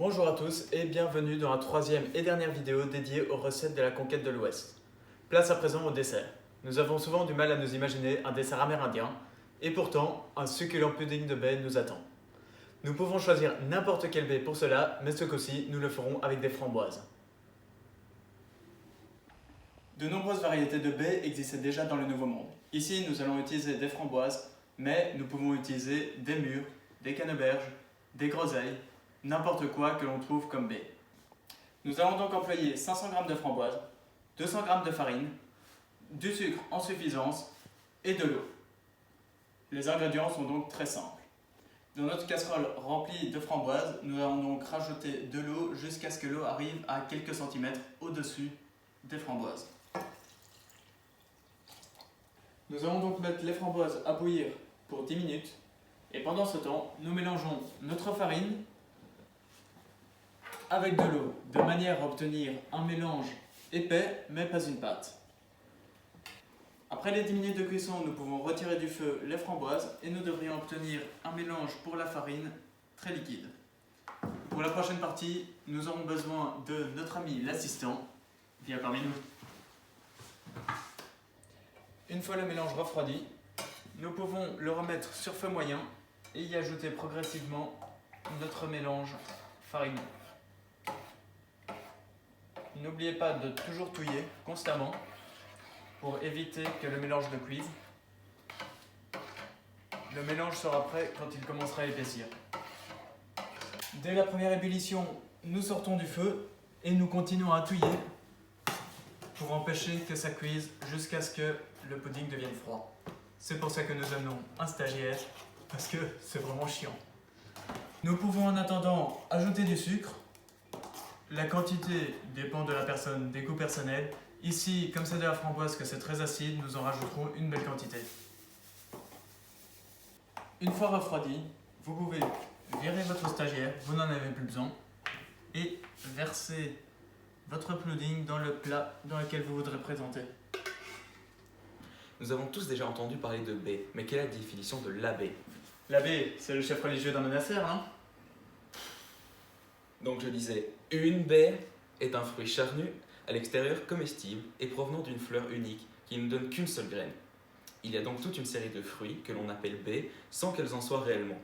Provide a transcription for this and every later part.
Bonjour à tous et bienvenue dans la troisième et dernière vidéo dédiée aux recettes de la conquête de l'Ouest. Place à présent au dessert. Nous avons souvent du mal à nous imaginer un dessert amérindien et pourtant un succulent pudding de baie nous attend. Nous pouvons choisir n'importe quelle baie pour cela, mais ce coup-ci nous le ferons avec des framboises. De nombreuses variétés de baies existaient déjà dans le Nouveau Monde. Ici nous allons utiliser des framboises, mais nous pouvons utiliser des mûres, des canneberges, des groseilles, n'importe quoi que l'on trouve comme baie. Nous allons donc employer 500 g de framboises, 200 g de farine, du sucre en suffisance et de l'eau. Les ingrédients sont donc très simples. Dans notre casserole remplie de framboises, nous allons donc rajouter de l'eau jusqu'à ce que l'eau arrive à quelques centimètres au-dessus des framboises. Nous allons donc mettre les framboises à bouillir pour 10 minutes et pendant ce temps, nous mélangeons notre farine avec de l'eau, de manière à obtenir un mélange épais mais pas une pâte. Après les 10 minutes de cuisson, nous pouvons retirer du feu les framboises et nous devrions obtenir un mélange pour la farine très liquide. Pour la prochaine partie, nous aurons besoin de notre ami l'assistant. Viens parmi nous. Une fois le mélange refroidi, nous pouvons le remettre sur feu moyen et y ajouter progressivement notre mélange farineux. N'oubliez pas de toujours touiller constamment pour éviter que le mélange ne cuise. Le mélange sera prêt quand il commencera à épaissir. Dès la première ébullition, nous sortons du feu et nous continuons à touiller pour empêcher que ça cuise jusqu'à ce que le pudding devienne froid. C'est pour ça que nous amenons un stagiaire, parce que c'est vraiment chiant. Nous pouvons en attendant ajouter du sucre. La quantité dépend de la personne, des goûts personnels. Ici, comme c'est de la framboise que c'est très acide, nous en rajouterons une belle quantité. Une fois refroidi, vous pouvez virer votre stagiaire, vous n'en avez plus besoin, et verser votre pudding dans le plat dans lequel vous voudrez présenter. Nous avons tous déjà entendu parler de baie, mais quelle est la définition de la baie? La baie, c'est le chef religieux d'un monastère, hein? Donc je disais, une baie est un fruit charnu, à l'extérieur comestible et provenant d'une fleur unique qui ne donne qu'une seule graine. Il y a donc toute une série de fruits que l'on appelle baies sans qu'elles en soient réellement.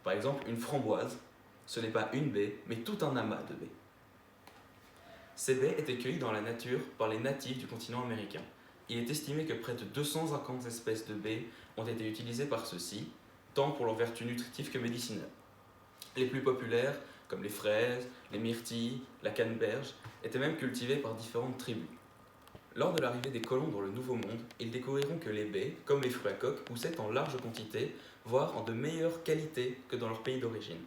Par exemple, une framboise, ce n'est pas une baie, mais tout un amas de baies. Ces baies étaient cueillies dans la nature par les natifs du continent américain. Il est estimé que près de 250 espèces de baies ont été utilisées par ceux-ci, tant pour leurs vertus nutritives que médicinales. Les plus populaires, comme les fraises, les myrtilles, la canneberge, étaient même cultivées par différentes tribus. Lors de l'arrivée des colons dans le Nouveau Monde, ils découvriront que les baies, comme les fruits à coque, poussaient en large quantité, voire en de meilleure qualité que dans leur pays d'origine.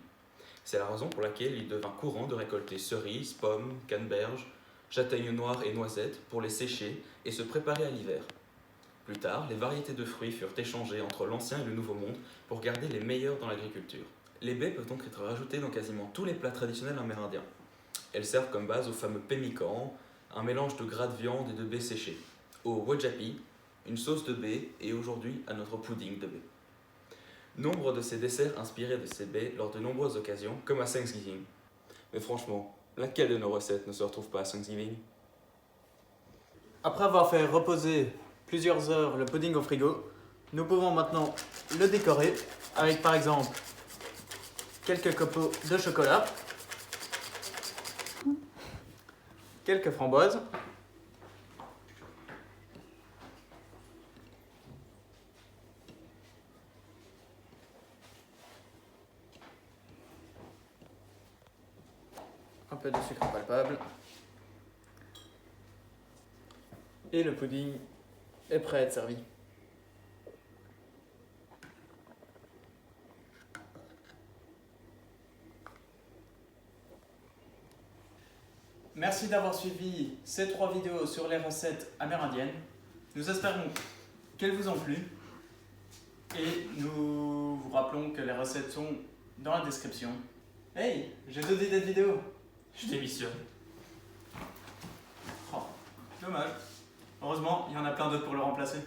C'est la raison pour laquelle il devint courant de récolter cerises, pommes, canneberges, châtaignes noires et noisettes pour les sécher et se préparer à l'hiver. Plus tard, les variétés de fruits furent échangées entre l'Ancien et le Nouveau Monde pour garder les meilleurs dans l'agriculture. Les baies peuvent donc être rajoutées dans quasiment tous les plats traditionnels amérindiens. Elles servent comme base au fameux pemmican, un mélange de gras de viande et de baies séchées, au wajapi, une sauce de baies et aujourd'hui à notre pudding de baies. Nombre de ces desserts inspirés de ces baies lors de nombreuses occasions, comme à Thanksgiving. Mais franchement, laquelle de nos recettes ne se retrouve pas à Thanksgiving? Après avoir fait reposer plusieurs heures le pudding au frigo, nous pouvons maintenant le décorer avec par exemple quelques copeaux de chocolat, quelques framboises, un peu de sucre palpable, et le pudding est prêt à être servi. Merci d'avoir suivi ces 3 vidéos sur les recettes amérindiennes. Nous espérons qu'elles vous ont plu et nous vous rappelons que les recettes sont dans la description. Hey, j'ai 2 idées de vidéos. Je démissionne. Oh, dommage. Heureusement, il y en a plein d'autres pour le remplacer.